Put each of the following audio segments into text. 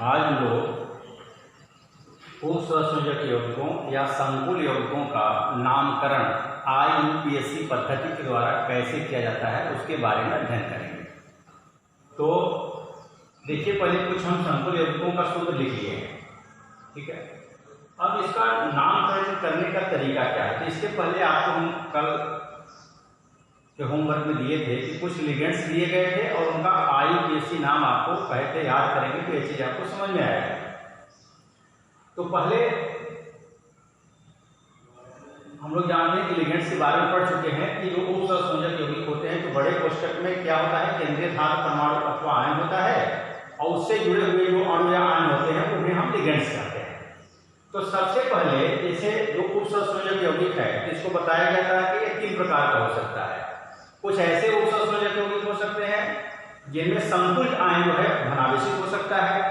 आज हम लोग उप सहसंयोजक यौगिकों या संकुल यौगिकों का नामकरण IUPAC पद्धति के द्वारा कैसे किया जाता है उसके बारे में अध्ययन करेंगे। तो देखिए, पहले कुछ हम संकुल यौगिकों का सूत्र लिख लिए हैं, ठीक है। अब इसका नामकरण करने का तरीका क्या है, तो इसके पहले आपको हम कल के होमवर्क में दिए थे कि कुछ लिगेंड्स दिए गए थे और उनका IUPAC नाम आपको कहते याद करेंगे तो ये चीज आपको समझ में आएगा। तो पहले हम लोग जानते हैं कि लिगेंड्स के बारे में पढ़ चुके हैं कि जो उप सहसंयोजक यौगिक होते हैं तो बड़े कोष्ठक में क्या होता है, केंद्रीय धातु परमाणु अथवा आयन होता है और उससे जुड़े हुए जो अणु या आयन होते हैं उन्हें हम लिगेंड्स कहते हैं। तो सबसे पहले जैसे जो उप सहसंयोजक यौगिक है इसको बताया जाता है कि ये 3 प्रकार का हो सकता है। कुछ ऐसे उप सहसंयोजक यौगिक हो सकते हैं जिनमें संकुल आयन जो है धनावेशित हो सकता है,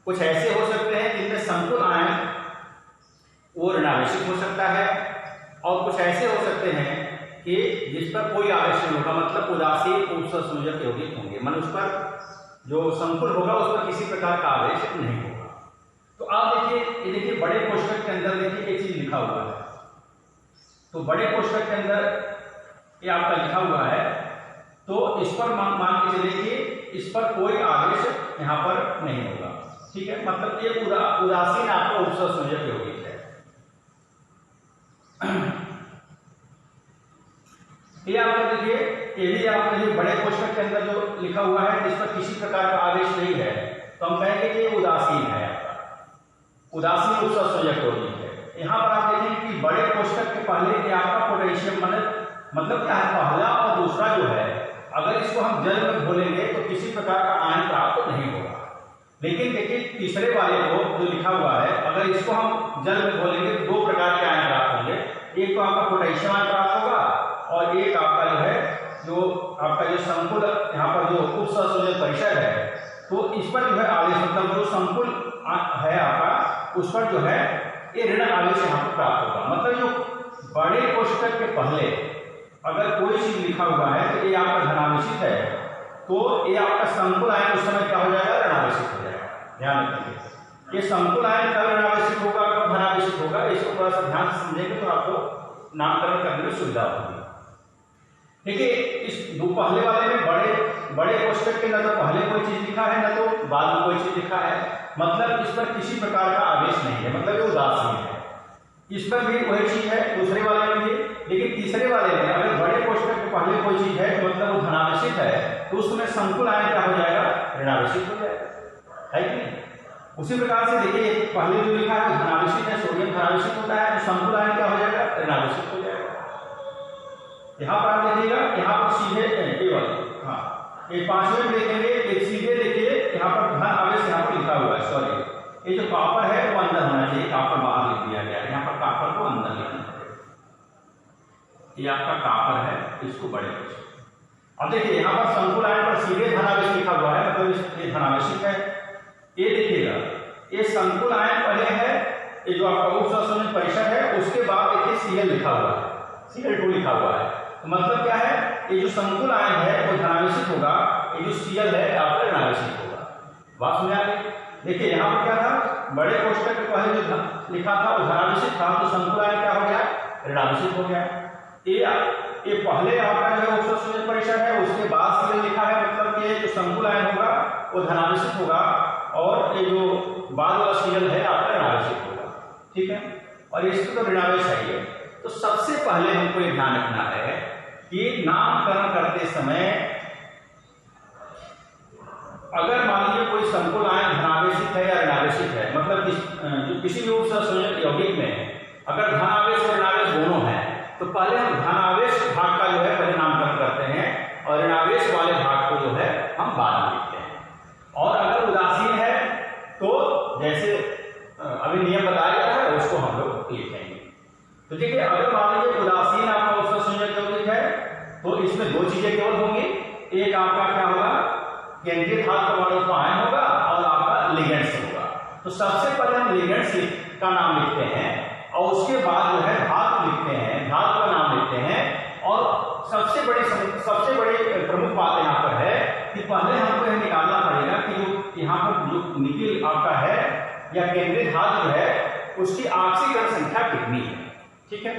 कुछ ऐसे हो सकते हैं जिनमें संकुल आयन वो ऋणावेशित हो सकता है, और कुछ ऐसे हो सकते हैं कि जिस पर कोई आवेश नहीं होगा, मतलब उदासीन उप सहसंयोजक यौगिक होंगे, मन उस पर जो संकुल होगा उस पर किसी प्रकार का आवेश नहीं होगा। तो आप देखिए, ये देखिए बड़े कोष्ठक के अंदर देखिए एक चीज लिखा हुआ है। तो बड़े कोष्ठक के अंदर ये आपका लिखा हुआ है, तो इस पर मान के चलिए कि इस पर कोई आवेश यहाँ पर नहीं होगा, ठीक है। मतलब ये उदासीन आपका उप सहसंयोजक यौगिक है। ये आप देखिए, ये भी आप देखिए बड़े कोष्ठक के अंदर जो लिखा हुआ है इस पर किसी प्रकार का आवेश नहीं है, तो हम कहेंगे कि ये उदासीन है, आपका उदासीन उप सहसंयोजक यौगिक है। यहाँ पर आप देखें कि बड़े कोष्ठक के पहले ये आपका पोटेशियम मतलब क्या है, पहला और दूसरा जो है अगर इसको हम जल में घोलेंगे तो किसी प्रकार का आयन प्राप्त नहीं होगा। लेकिन देखिए तीसरे वाले को जो लिखा हुआ है, अगर इसको हम जल में घोलेंगे तो 2 प्रकार के आयन प्राप्त होंगे। एक तो आपका पोटेशियम आयन प्राप्त होगा और एक आपका जो है जो आपका जो संकुल यहाँ पर जो उप सहसंयोजक परिसर है तो इस पर जो है आवेश, मतलब जो संकुल है आपका उस पर जो है ये ऋण आवेश यहाँ पर प्राप्त होगा। मतलब जो बड़े कोष्ठक के पहले अगर कोई चीज लिखा हुआ है तो ये आपका धनावेशित है, तो ये आपका संकुल आयन उस समय क्या हो जाएगा, ऋणावेशित हो जाएगा। ध्यान रखिए, ये संकुल आयन कब ऋणावेशित होगा, कब धनावेशित होगा, इसको थोड़ा सा ध्यान से समझेंगे तो आपको नामकरण करने में सुविधा होगी। देखिए, इस पहले वाले में बड़े कोष्ठक के न तो पहले कोई चीज लिखा है न तो बाद में कोई चीज लिखा है, मतलब इस पर किसी प्रकार का आवेश नहीं है, मतलब ये उदासीन है। इस पर भी वही चीज है दूसरे वाले में भी, लेकिन तीसरे वाले में अगर बड़े कोष्ठक के पहले कोई चीज है मतलब वो धनावेशित है तो उसमें संकुल आयन क्या हो जाएगा, ऋणावेशित हो जाएगा, है कि नहीं। उसी प्रकार से देखिए पहले जो लिखा है धनावेशित है, सोडियम धनावेशित होता है तो संकुल आयन क्या हो जाएगा, ऋणावेशित हो जाएगा। यहाँ पर आप देखिएगा, यहाँ पर सीधे केवल हाँ एक 5वें में देखेंगे, एक सीधे देखिए यहाँ पर धन आवेश यहाँ पर लिखा हुआ है, सॉरी ये जो कॉपर है वो अंदर होना चाहिए, कॉपर बाहर लिख दिया गया है, यहाँ पर कॉपर को अंदर लिखना है। ये आपका कॉपर है, इसको बड़े कोष्ठक। अब देखिए यहाँ पर संकुल आयन पर सीधे धनावेश लिखा हुआ है, मतलब ये धनावेशित है। ये देखिएगा, ये संकुल आयन पहले है, ये जो आपका उप सहसंयोजक परिसर है, उसके बाद देखिए Cl लिखा हुआ है, Cl2 लिखा हुआ है। तो मतलब क्या है, ये जो संकुल आयन है वो धनावेशित होगा, ये जो Cl है आपका ऋणावेशित होगा। बात समझ आ गई। देखिए यहाँ पर क्या था, बड़े कोष्ठक के पहले जो लिखा था वो धनावेशित था, तो संकुल आयन क्या हो गया, ऋणावेशित हो गया। ये पहले आपका जो उप सहसंयोजक परिसर है उसके बाद Cl लिखा है, मतलब कि जो संकुल आयन होगा वो धनावेशित होगा और ये जो बाद वाला Cl है आपका ऋणावेशित होगा, ठीक है। और इसको तो ऋणावेश है। तो सबसे पहले हमको ये ध्यान रखना है कि नामकरण करते समय अगर मान लीजिए कोई संकुल आयन धनावेशित है या ऋणावेशित है, मतलब किसी भी उप सहसंयोजक यौगिक में अगर धनावेश और ऋणावेश दोनों है तो पहले हम धनावेश भाग का जो है पहले नामकरण करते हैं और ऋणावेश वाले भाग को जो है हम बाद में लिखते हैं। और अगर उदासीन है तो जैसे अभी नियम बताया गया है उसको हम लोग लिखेंगे। तो देखिए, अगर मान लीजिए उदासीन आपका उप सहसंयोजक यौगिक है तो इसमें 2 चीजें केवल होंगी, एक आपका क्या होगा, केंद्रीय धातु परमाणु का आयन होगा और आपका लिगेंड्स होगा। तो सबसे पहले हम लिगेंड्स का नाम लिखते हैं और उसके बाद जो है धातु लिखते हैं, धातु का नाम लिखते हैं। और सबसे बड़ी प्रमुख बात यहाँ पर है कि पहले हमको यह निकालना पड़ेगा कि जो यहाँ पर जो निकिल या केंद्रीय धातु जो है उसकी ऑक्सीकरण संख्या कितनी है। ठीक है,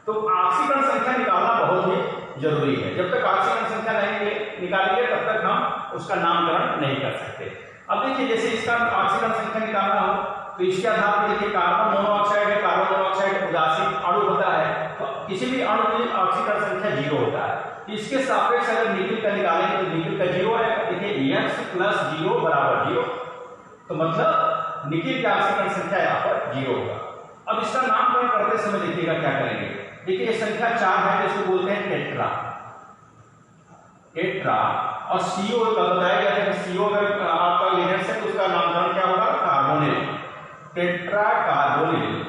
तो ऑक्सीकरण संख्या निकालना बहुत ही जरूरी है। जब तक ऑक्सीकरण संख्या नहीं निकालेंगे तब तक हम उसका नामकरण नहीं कर सकते। अब देखिए जैसे इसका ऑक्सीकरण संख्या निकालना हो तो इसके आधार पर देखिए कार्बन मोनोऑक्साइड है, कार्बन मोनोऑक्साइड उदासीन अणु होता है, तो किसी भी अणु की ऑक्सीकरण संख्या 0 होता है। इसके सापेक्ष अगर निकिल का निकालेंगे तो निकिल का 0 आएगा। देखिए x + 0 = 0, तो मतलब निकिल की ऑक्सीकरण संख्या यहाँ पर 0 होगा। अब इसका नामकरण करते समय देखिएगा क्या करेंगे। देखिए ये संख्या 4 है, जिसको बोलते हैं टेट्रा। टेट्रा और CO का बताया गया है कि CO अगर आपका लिगेंड्स है तो उसका नामकरण क्या होगा, carbonyl, tetra carbonyl.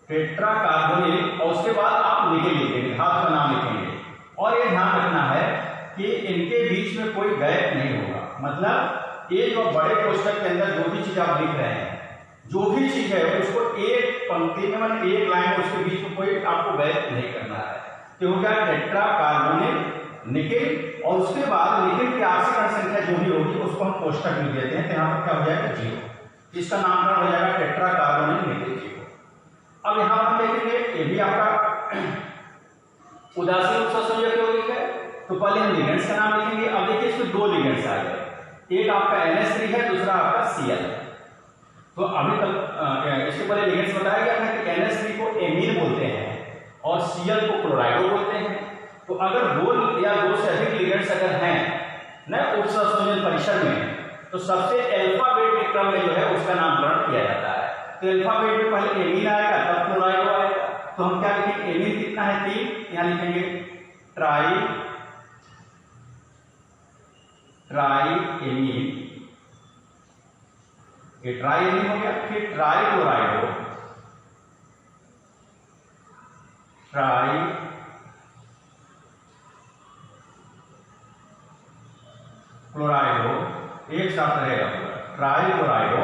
Tetra carbonyl और उसके बाद आप निकिल लिखेंगे, धातु का नाम लिखेंगे। और ये ध्यान रखना है कि इनके बीच में कोई गैप नहीं होगा, मतलब एक और बड़े कोष्ठक के अंदर जो भी चीज आप लिख रहे हैं, जो भी चीज है उसको एक पंक्ति में मतलब एक लाइन में उसके बीच में कोई आपको गैप नहीं करना है। तो हो गया टेट्रा कार्बोनिल निकिल और उसके बाद निकिल की ऑक्सीकरण संख्या जो भी होगी उसको हम कोष्ठक में देते हैं, तो यहाँ पर क्या हो जाएगा 0। इसका नामकरण हो जाएगा टेट्रा कार्बोनिल निकिल 0। अब यहाँ पर हम देखेंगे ये भी आपका उदासीन उपसंयोजक यौगिक है, तो पहले हम लिगेंड्स का नाम लिखेंगे। अब देखिए इसमें 2 लिगेंड्स आ गए, एक आपका NH3 है, दूसरा आपका Cl। तो अभी तक इसके पहले लिगेंड्स बताया गया था कि NH3 को एमीन बोलते हैं और Cl को क्लोराइडो बोलते हैं। तो अगर 2 या 2 से अधिक लिगेंड्स अगर हैं न उपसंयोजन परिसर में, तो सबसे अल्फाबेट के क्रम में जो है उसका नामकरण किया जाता है। तो अल्फाबेट में पहले एमीन आएगा तब क्लोराइडो आएगा। तो हम क्या लिखेंगे, एमीन कितना है 3, यहाँ लिखेंगे ट्राई एमीन, ये ट्राई एमीन हो गया। फिर ट्राई क्लोराइडो, ट्राई क्लोराइडो एक साथ रहेगा पूरा, ट्राई क्लोराइडो।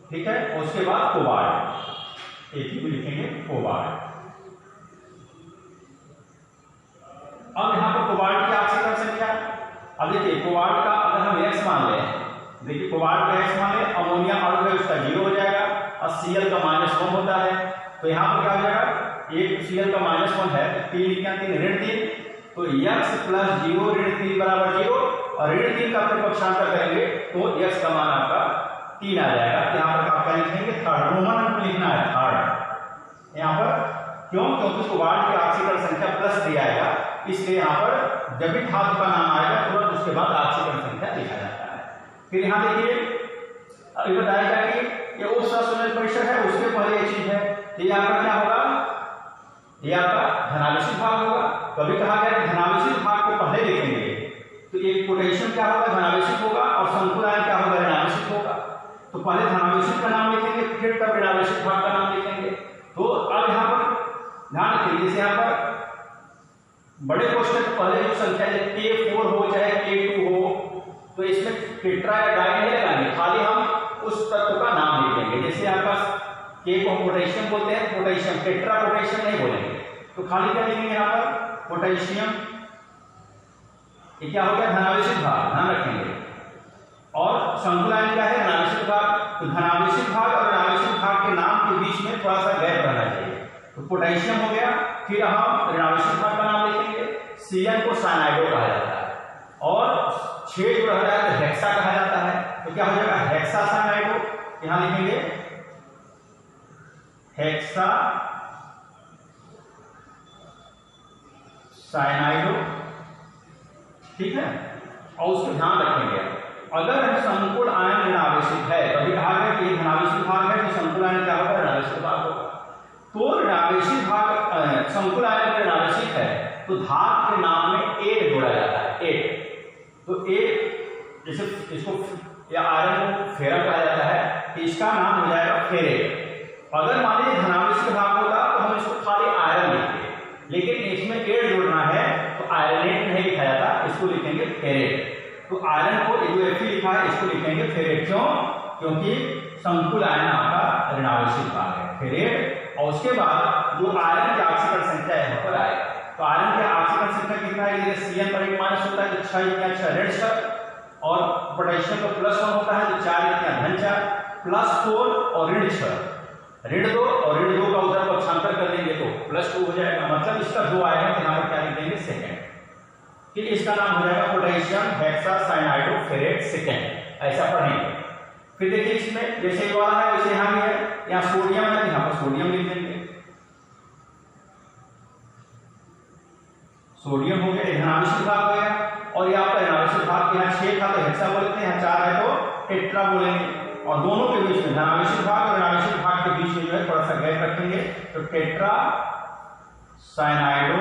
ठीक है, उसके बाद कोबाल्ट, एक ही लिखेंगे कोबाल्ट। अब यहां पर कोबाल्ट की ऑक्सीकरण संख्या, अब देखिए कोबाल्ट का अगर हम x मान लें, देखिए कोबाल्ट का x मान लें, अमोनिया अणु है उसका 0 हो जाएगा और Cl का -1 होता है। तो यहाँ पर क्या हो जाएगा, एक Cl का -1 है, 3 क्या 3 ऋण 3, तो x + 0 ऋण 3 = 0 और ऋण 3 का अपने पक्षांतर करेंगे तो x का मान आपका 3 आ जाएगा। यहाँ पर आपका लिखेंगे थर्ड, रोमन अंक लिखना है थर्ड यहाँ पर, क्यों, क्योंकि कोबाल्ट की ऑक्सीकरण संख्या +3 आएगा, इसलिए यहाँ पर जब भी धातु का नाम आएगा तुरंत उसके बाद ऑक्सीकरण संख्या लिखा जाता है। फिर यहाँ देखिए अभी बताया गया कि ये उपसंयोजन परिसर है, उसके पहले ये चीज है, ये आपका क्या होगा, ये आपका धनावेशित भाग होगा। कभी कहा गया कि धनावेशित भाग को पहले लिखेंगे, तो एक पोटेशियम क्या होगा, धनावेशित होगा, और संकुल आयन क्या होगा, ऋणावेशित होगा। तो पहले धनावेशित का नाम लिखेंगे, फिर तब ऋणावेशित भाग का नाम लिखेंगे। तो अब यहाँ पर ध्यान रखिए, जैसे यहाँ पर बड़े कोष्ठक पहले जो संख्या है K4 हो चाहे K2 हो, तो इसमें टेट्रा या डाई नहीं लगाएंगे, खाली हम उस तत्व का नाम लिख देंगे। जैसे आपका K को पोटेशियम बोलते हैं, पोटेशियम, टेट्रा पोटेशियम नहीं बोलेंगे, तो खाली क्या लिखेंगे यहाँ पर पोटेशियम। ये क्या हो गया, धनावेशित भाग, ध्यान रखेंगे। और संकुल आयन क्या है, ऋणावेशित भाग। तो धनावेशित भाग और ऋणावेशित भाग के नाम के बीच में थोड़ा सा गैप रहना चाहिए। तो पोटेशियम हो गया, फिर हम ऋणावेशित भाग का नाम लिखेंगे। Cl को साइनाइडो कहा जाता है और 6 जो रह जाए तो हेक्सा कहा जाता है। तो क्या हो जाएगा, हेक्सा साइनाइडो, यहां लिखेंगे हेक्सा साइनाइडो। ठीक है, और उसको ध्यान रखेंगे अगर संकुल आयन ऋणावेशित है, कभी कहा गया कि धनावेशित भाग है तो संकुल आयन क्या होगा, ऋणावेशित भाग होगा। तो ऋणावेशित भाग संकुल आयन ऋणावेशित है तो धातु के नाम में 8 जोड़ा जाता है, 8। तो 8 जैसे इसको या आयरन को फेरम कहा जाता है, तो इसका नाम हो जाएगा फेरेट। अगर मान लीजिए धनावेशित भाग होता तो हम इसको खाली आयरन लिखते, लेकिन इसमें 8 जोड़ना है तो आयरनेट नहीं लिखा जाता, इसको लिखेंगे फेरेट। तो आयरन को Fe लिखा है, इसको लिखेंगे फेरेट। क्यों, क्योंकि संकुल आयन आपका ऋणावेशित भाग है, फेरेट। और उसके बाद जो आयरन की ऑक्सीकरण संख्या यहाँ पर आएगा, तो आयरन की ऑक्सीकरण संख्या कितना है देखिए Cn पर 1 माइनस होता है तो 6 या 6 ऋण 6, और पोटेशियम का +1 होता है तो 4 या धन 4, +4 और ऋण 6, ऋण 2 और ऋण 2 का उधर पक्षांतर कर देंगे तो +2 हो जाएगा, मतलब इसका 2 आएगा तो यहाँ पर क्या लिख देंगे सेकेंड, कि इसका नाम हो जाएगा पोटेशियम हेक्सासाइनाइडोफेरेट सेकेंड, ऐसा पढ़ेंगे। फिर देखिए इसमें जैसे ये वाला है वैसे यहाँ भी है, यहाँ सोडियम है तो यहाँ पर सोडियम लिख देंगे, सोडियम हो गया, धनावेशित भाग हो गया, और ये आपका ऋणावेशित भाग, यहाँ 6 था तो हेक्सा बोलते हैं, यहाँ 4 है तो टेट्रा बोलेंगे, और दोनों के बीच में धनावेशित भाग और ऋणावेशित भाग के बीच में जो है थोड़ा सा गैप रखेंगे तो टेट्रा साइनाइडो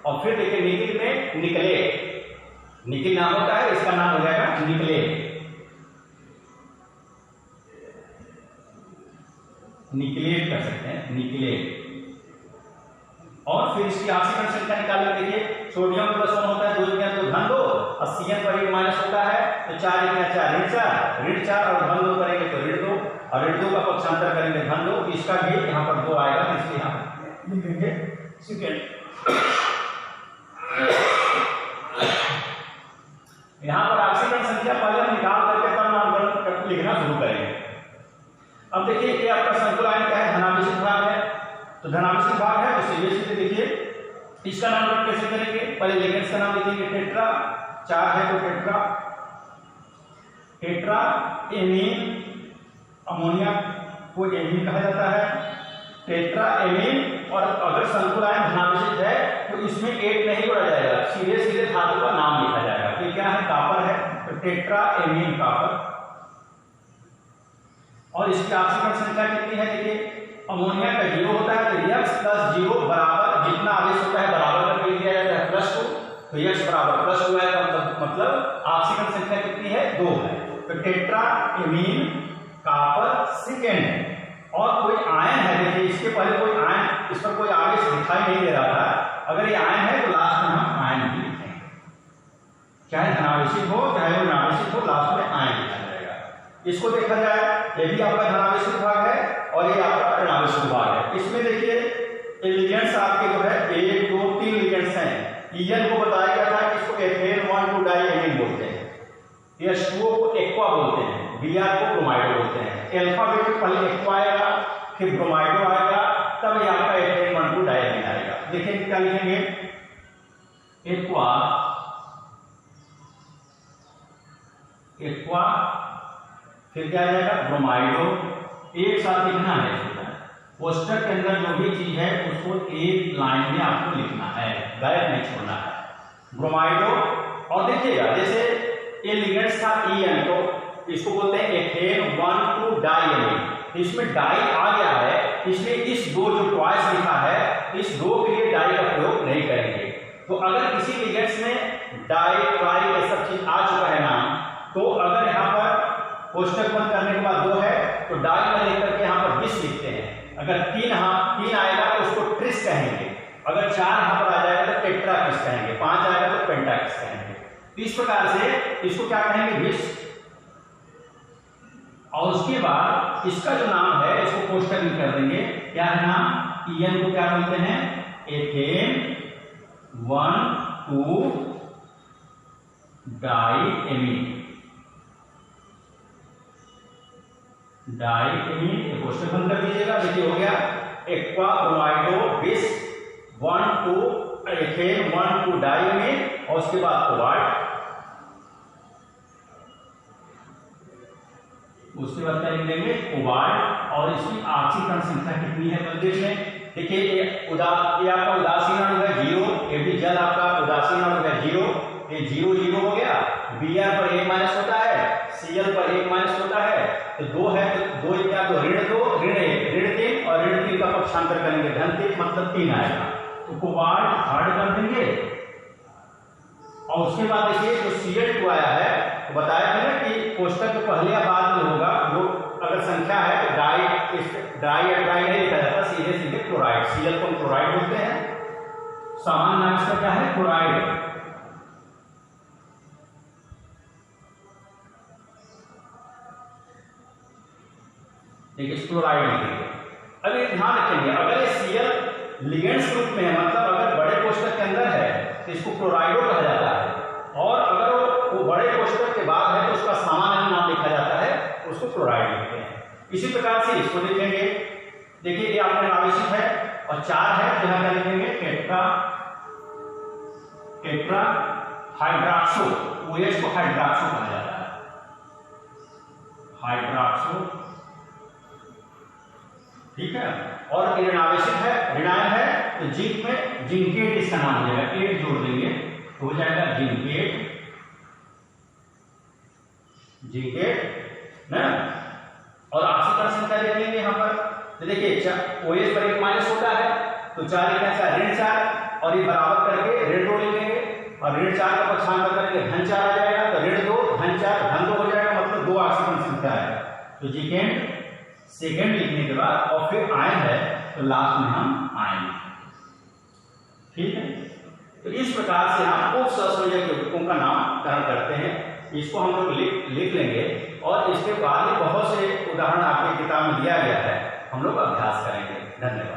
और फिर देखिए निकिल में निकले, निकिल नाम होता है, इसका नाम हो जाएगा निकले, निकलेट कर सकते हैं, निकलेट। और फिर इसकी ऑक्सीजन संख्या निकालने के लिए सोडियम +1 होता है 2 या 2 धन 2, और Cn पर 1 माइनस होता है तो 4 या 4 ऋण 4 और धन 2 करेंगे तो ऋण 2, और ऋण 2 का पक्षांतर करेंगे धन 2, इसका भी यहाँ पर 2 आएगा, इसलिए यहाँ लिखेंगे सेकेंड। यहाँ पर ऑक्सीजन संख्या पहले हम निकाल करके तब नामकरण लिखना शुरू करेंगे। अब देखिए ये आपका संकुलायन क्या है, धनावेशित भाग है, तो धनावेशित भाग है तो सीधे देखिए इसका नामकरण कैसे करेंगे, पहले लिगेंड्स का नाम लिखेंगे टेट्रा, 4 है तो टेट्रा, टेट्रा एमीन, अमोनिया को एमीन कहा जाता है, टेट्रा एमीन, और अगर संकुलायन धनावेशित है तो इसमें 8 नहीं जोड़ा जाएगा, सीधे सीधे धातु का नाम लिखा जाएगा, तो क्या है कापर है तो टेट्रा एमीन कापर। और इसकी ऑक्सीजन संख्या कितनी है, देखिए अमोनिया का 0 होता है तो X + 0 बराबर, जितना आवेश होता है बराबर करके दिया जाता है +2, तो X बराबर +2 है, मतलब ऑक्सीजन संख्या कितनी है 2 है, तो टेट्रा एमीन कापर सेकेंड। और कोई आयन है, देखिए इसके पहले कोई आयन, इस पर कोई आवेश दिखाई नहीं दे रहा था, अगर ये आयन है तो लास्ट में हम आयन ही लिखेंगे, चाहे धनावेशित हो चाहे वो ऋणावेशित हो, लास्ट में आयन लिखा जाएगा। इसको देखा जाए, ये भी आपका धनावेशित भाग है और ये आपका ऋणावेशित भाग है। इसमें देखिए लिगेंड्स आपके जो है 1 2 3 लिगेंड्स हैं, ईएन को बताया गया था कि इसको एथेन 1,2 डाइएमीन बोलते हैं, H2O को एक्वा बोलते हैं, Br को ब्रोमाइडो बोलते हैं, अल्फाबेट में पहले एक्वा आएगा फिर ब्रोमाइडो आएगा, तब ये आपका एथेन 1,2 डाइएमीन आएगा। देखिए क्या लिखेंगे, एक्वा, एक्वा, फिर क्या आ जाएगा ब्रोमाइडो, एक साथ लिखना है, पोस्टर के अंदर जो भी चीज है उसको एक लाइन में आपको लिखना है, गैप नहीं छोड़ना है, ब्रोमाइडो। और देखिएगा जैसे ये लिगेंड्स था EN, तो इसको बोलते हैं एथेन 1,2 डाइएमीन, इसमें डाई आ गया है, इसलिए इस 2 जो ट्वाइस लिखा है इस 2 के लिए डाई का प्रयोग नहीं करेंगे। तो अगर किसी लिगेंड्स में डाई ट्राई ये सब चीज आ चुका है नाम, तो अगर यहाँ पर कोष्टक बंद करने के बाद 2 है तो डाई में लेकर के यहाँ पर 20 लिखते हैं, अगर 3 आएगा तो उसको ट्रिस कहेंगे, अगर 4 यहाँ पर आ जाएगा तो टेट्राकिस कहेंगे, 5 आएगा तो पेंटाकिस कहेंगे। इस प्रकार से इसको क्या कहेंगे 20, और उसके बाद इसका जो नाम है इसको कोष्टक में कर देंगे, क्या है नाम, EN को क्या बोलते हैं एथेन 1,2 डाइएमीन, डाइएमीन कोष्टक बंद कर दीजिएगा। देखिए हो गया एक्वा ब्रोमाइडो 20 1,2 एथेन 1,2 डाइएमीन, और उसके बाद कोबाल्ट, उसके बाद क्या लिख देंगे कोबाल्ट, और इसकी ऑक्सीकरण संख्या कितनी है तो देख लें। देखिए ये आपका उदासीन अणु है 0, ये भी जल आपका उदासीन अणु है 0, ये 0 0 हो गया, Br पर 1 माइनस होता है, Cl पर 1 माइनस होता है, तो 2 है तो 2 क्या, तो ऋण 2 ऋण 1 ऋण 3, और ऋण 3 का पक्षांतर करेंगे धन 3, मतलब 3 आएगा, तो कोबाल्ट हार्ड कर देंगे। और उसके बाद देखिए जो Cl2 आया है, तो बताया था ना कि कोष्टक के पहले या बाद में होगा, जो अगर संख्या है तो डाई या ट्राई नहीं लिखा जाता, सीधे सीधे क्लोराइड, Cl को क्लोराइड बोलते हैं, सामान्य नाम इसका क्या है क्लोराइड। देखिए क्लोराइड लिखेंगे। अब ये ध्यान रखेंगे, अगर ये Cl लिगेंड्स ग्रुप में है, मतलब अगर बड़े कोष्ठक के अंदर है तो इसको क्लोराइडो कहा जाता है, और अगर वो बड़े कोष्ठक के बाद है तो उसका सामान्य नाम लिखा जाता है, उसको क्लोराइड लिखते हैं। इसी प्रकार से इसको लिखेंगे। देखिए ये आपने आवेशित है और 4 है, यहाँ क्या लिखेंगे टेट्रा हाइड्रॉक्सो, OH को हाइड्रॉक्सो कहा जाता है, हाइड्रॉक्सो, ठीक है। और ऋणावेशित है, ऋणायन है तो जिंक में जिंकेट इसका नाम हो जाएगा, 8 जोड़ देंगे तो हो जाएगा जिंकेट ना। और ऑक्सीकरण संख्या देख लेंगे यहाँ पर, तो देखिए OH पर 1 माइनस होता है तो 4 लिखना चाहिए, ऋण 4, और ये बराबर करके ऋण 2 लिखेंगे, और ऋण 4 का पक्षांतर करके धन 4 आ जाएगा, तो ऋण 2 धन 4 धन 2 हो जाएगा, मतलब 2 ऑक्सीकरण संख्या है। तो जिंकेट सेकेंड लिखने के बाद और फिर आयन है तो लास्ट में हम आयन, ठीक है। तो इस प्रकार से हम उप सहसंयोजक यौगिकों का नामकरण करते हैं। इसको हम लोग लिख लेंगे, और इसके बाद बहुत से उदाहरण आपकी किताब में दिया गया है, हम लोग अभ्यास करेंगे। धन्यवाद।